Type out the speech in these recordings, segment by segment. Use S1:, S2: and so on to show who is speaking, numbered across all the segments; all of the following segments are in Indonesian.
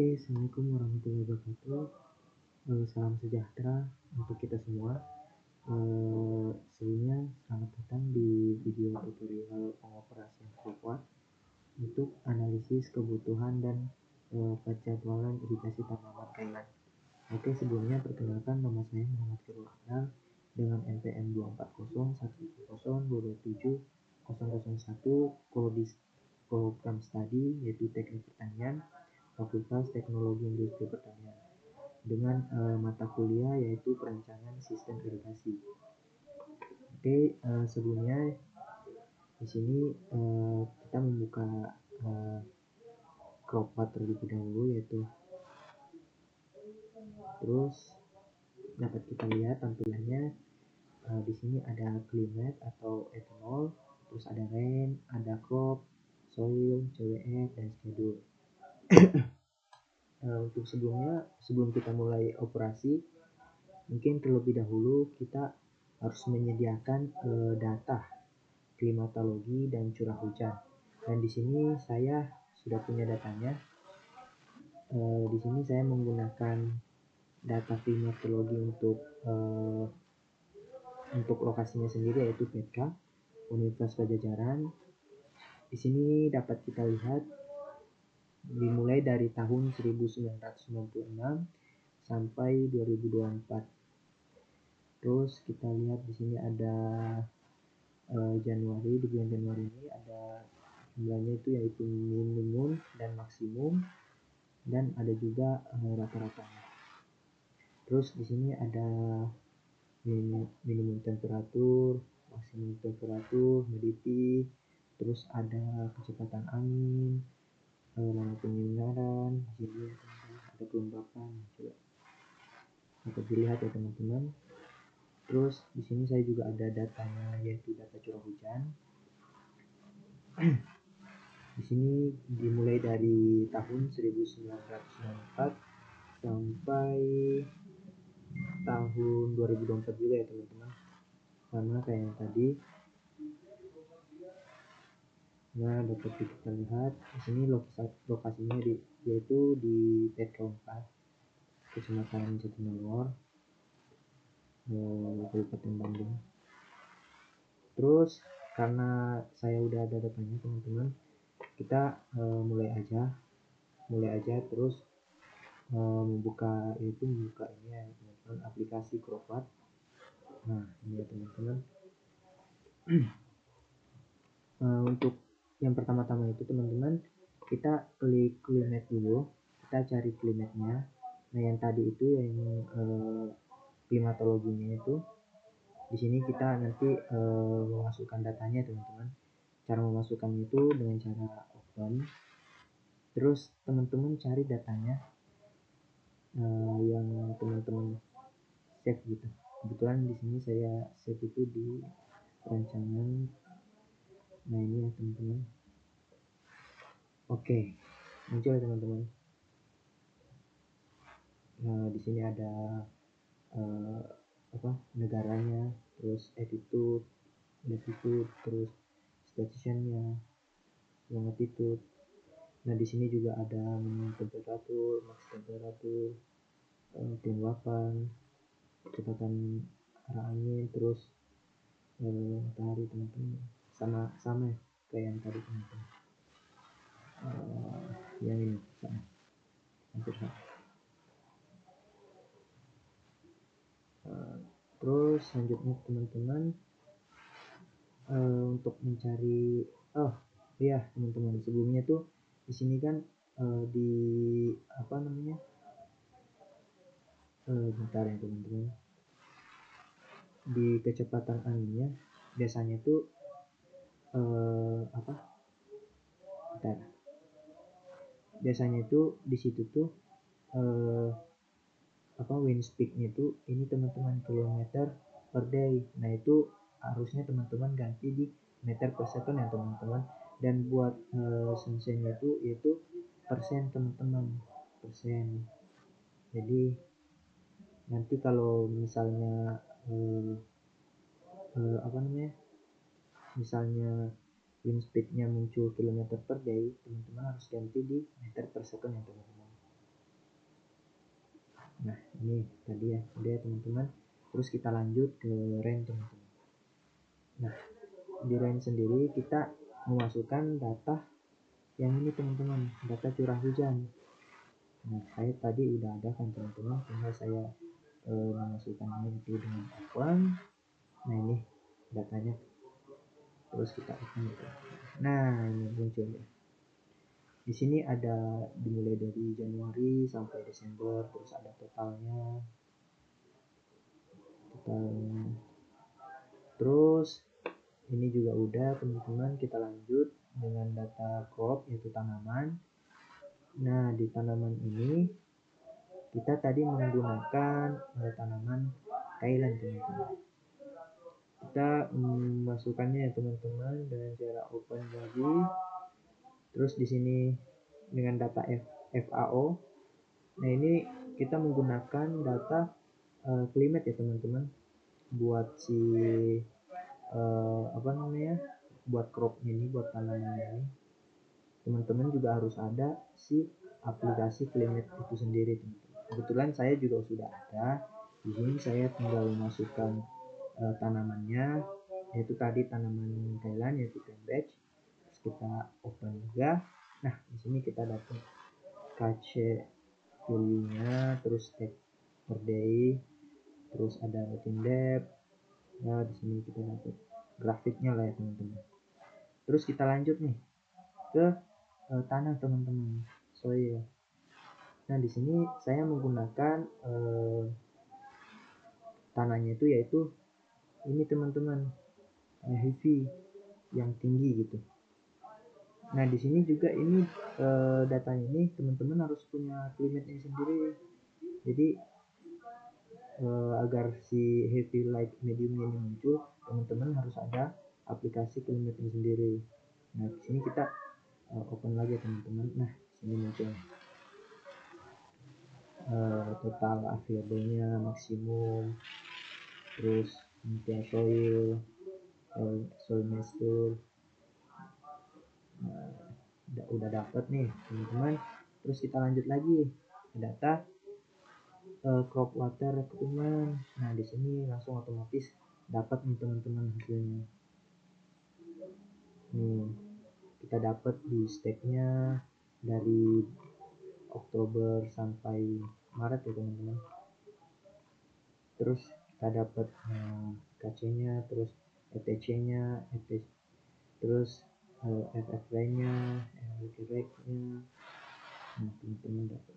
S1: Oke, Assalamualaikum warahmatullahi wabarakatuh. Salam sejahtera untuk kita semua. Sebelumnya selamat datang di video tutorial pengoperasian Flowchart untuk analisis kebutuhan dan penjadwalan irigasi tanaman kailan. Oke, sebelumnya perkenalkan, nama saya Muhammad Khairul Anam dengan NPM 2401100270001, program studi yaitu Teknik Pertanian, Fakultas Teknologi Industri Pertanian, dengan mata kuliah yaitu Perencanaan Sistem Irigasi. Oke, sebelumnya di sini kita membuka Flowchart terlebih dahulu, yaitu terus dapat kita lihat tampilannya. Di sini ada climate atau ethanol, terus ada rain, ada crop, soil, CWF, dan schedule. Untuk sebelum kita mulai operasi, mungkin terlebih dahulu kita harus menyediakan data klimatologi dan curah hujan. Dan di sini saya sudah punya datanya. Di sini saya menggunakan data klimatologi untuk lokasinya sendiri, yaitu PK Universitas Padjadjaran. Di sini dapat kita lihat dimulai dari tahun 1996 sampai 2024. Terus kita lihat di sini ada Januari. Di bulan Januari ini ada jumlahnya itu yaitu minimum dan maksimum, dan ada juga rata-ratanya. Terus di sini ada minimum temperatur, maksimum temperatur, humidity, terus ada kecepatan angin, lama penyinaran, jadi ada kelembapan, coba dapat dilihat ya teman-teman. Terus di sini saya juga ada datanya, yaitu data curah hujan. Di sini dimulai dari tahun 1994 sampai tahun 2024 juga ya teman-teman, sama kayak yang tadi. Nah, dapat kita lihat di sini lokasinya yaitu di TK4, Kecamatan Jatinangor, Kabupaten Bandung. Terus karena saya udah ada datanya teman-teman, kita mulai aja terus membuka ini ya teman-teman, aplikasi Flowchart. Nah, ini ya teman-teman. Untuk yang pertama-tama itu teman-teman, kita klik climate dulu, kita cari climate-nya. Nah, yang tadi itu yang klimatologinya itu, di sini kita nanti memasukkan datanya teman-teman. Cara memasukkannya itu dengan cara open, terus teman-teman cari datanya yang teman-teman save gitu. Kebetulan di sini saya save itu di perencanaan. Nah, ini ya teman-teman. Oke, muncul ya teman-teman. Nah, di sini ada negaranya, terus attitude, latitude, terus stationnya, longitude. Nah, di sini juga ada minimum temperatur, max temperatur, kelembapan, kecepatan arah angin, terus matahari teman-teman, sama kayak yang tadi teman-teman. Yang ini sama, hampir sama. Terus selanjutnya teman-teman, untuk mencari teman-teman, sebelumnya tuh di sini kan di bentar ya teman-teman, di kecepatan anginnya biasanya tuh biasanya itu di situ tuh wind speed-nya itu ini teman-teman, kilometer per day. Nah, itu harusnya teman-teman ganti di meter per second ya teman-teman. Dan buat sensinya itu yaitu persen teman-teman, persen. Jadi nanti kalau misalnya misalnya wind speed-nya muncul kilometer per day, teman-teman harus ganti di meter per second ya teman-teman. Nah, ini tadi ya, udah ya teman-teman. Terus kita lanjut ke RAN teman-teman. Nah, di RAN sendiri kita memasukkan data yang ini teman-teman, data curah hujan. Nah, saya tadi udah ada kan teman-teman, tinggal saya memasukkannya itu dengan open. Nah, ini datanya. Terus kita open itu. Nah, ini muncul ya. Di sini ada dimulai dari Januari sampai Desember, terus ada totalnya. Terus ini juga udah teman-teman, kita lanjut dengan data crop yaitu tanaman. Nah, di tanaman ini kita tadi menggunakan tanaman Thailand teman-teman. Kita memasukkannya ya teman-teman dengan cara open lagi. Terus di sini dengan data FAO. Nah, ini kita menggunakan data climate ya teman-teman, buat si apa namanya, buat crop ini, buat tanaman ini. Teman-teman juga harus ada si aplikasi climate itu sendiri teman-teman. Kebetulan saya juga sudah ada. Di sini saya tinggal memasukkan tanamannya, yaitu tadi tanaman Thailand yaitu cabbage. Terus kita open juga. Nah, di sini kita dapat KC value-nya, terus tag per day, terus ada routine depth. Nah, di sini kita dapat grafiknya lah ya teman-teman. Terus kita lanjut nih ke tanah teman-teman, soil. Nah, di sini saya menggunakan tanahnya itu yaitu ini teman-teman, heavy yang tinggi gitu. Nah, di sini juga ini datanya ini teman-teman harus punya climate-nya sendiri. Jadi agar si heavy, light, medium ini muncul, teman-teman harus ada aplikasi climate-nya sendiri. Nah, di sini kita open lagi teman-teman. Nah, sini muncul total available-nya, maksimum, terus media soil, soil moisture. Udah dapat nih teman-teman. Terus kita lanjut lagi data crop water requirement. Nah, di sini langsung otomatis dapat nih teman-teman hasilnya. Nih, kita dapat di stepnya dari Oktober sampai Maret ya teman-teman. Terus kita dapat KC-nya, terus ETC-nya, terus FFV-nya, rate-nya. Nah, teman-teman dapat.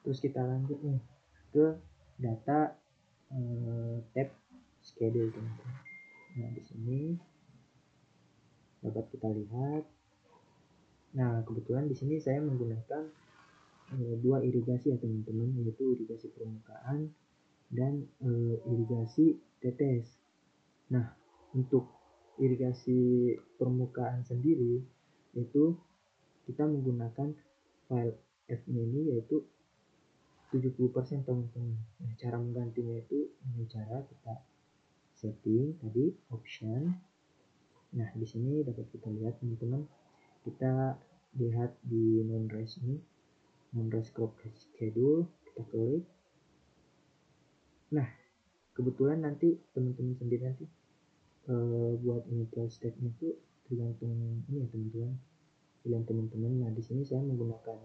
S1: Terus kita lanjut nih ke data tab schedule teman-teman. Nah, di sini dapat kita lihat. Nah, kebetulan di sini saya menggunakan dua irigasi ya teman-teman, yaitu irigasi permukaan dan irigasi tetes. Nah, untuk irigasi permukaan sendiri itu kita menggunakan file F-nya ini yaitu 70% teman-teman. Nah, cara menggantinya itu dengan cara kita setting tadi option. Nah, di sini dapat kita lihat teman-teman, kita lihat di non-res ini, non-res crop schedule, kita klik. Nah, kebetulan nanti teman-teman sendiri nanti buat initial step-nya itu tergantung ini ya teman-teman, pilihan teman-teman. Nah, di sini saya menggunakan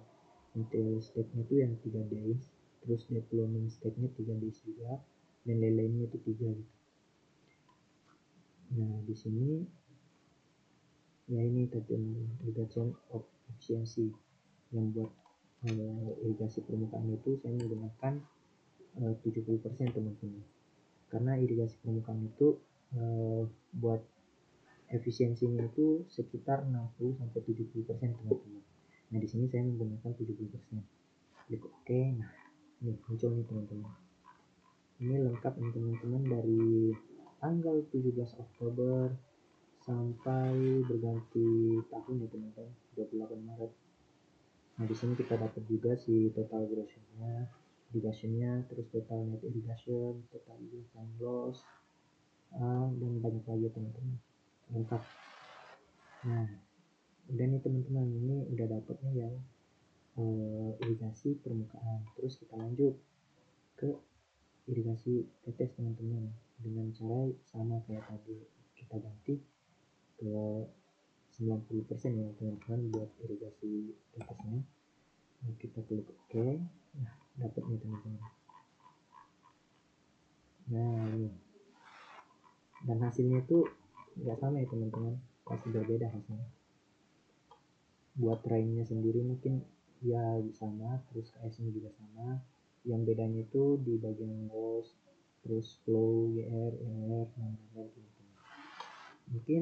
S1: initial step-nya itu yang 3 days, terus deployment step-nya 3 days juga, dan lain-lainnya itu 3 gitu. Nah, di sini ya ini tadi irrigation of efficiency yang buat irigasi permukaan itu saya menggunakan 70% teman-teman, karena irigasi permukaan itu buat efisiensinya itu sekitar 60-70% teman-teman. Nah, di sini saya menggunakan 70%. Klik OK. Nah, ini muncul nih teman-teman. Ini lengkap nih teman-teman, dari tanggal 17 Oktober sampai berganti tahun ya teman-teman, 28 Maret. Nah, di sini kita dapat juga si total irrigation-nya, terus total net irrigation, total irrigation loss, dan banyak lagi teman-teman, lengkap. Nah, udah nih teman-teman, ini udah dapat nih yang irigasi permukaan. Terus kita lanjut ke irigasi tetes teman-teman, dengan cara sama kayak tadi, kita ganti ke 90% ya teman-teman buat irigasi tetesnya. Nah, kita klik OK. Nah, dapat nih teman-teman. Nah, ini. Dan hasilnya itu nggak sama ya teman-teman, pasti berbeda hasilnya. Buat drainnya sendiri mungkin ya sama, terus KS-nya juga sama. Yang bedanya itu di bagian hose, terus flow, GR, MR, dan lain-lain teman-teman. Mungkin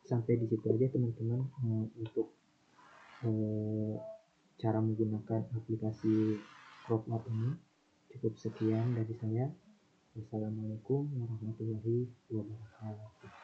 S1: sampai di situ aja teman-teman untuk cara menggunakan aplikasi CropMap ini. Cukup sekian dari saya. Wassalamualaikum warahmatullahi wabarakatuh.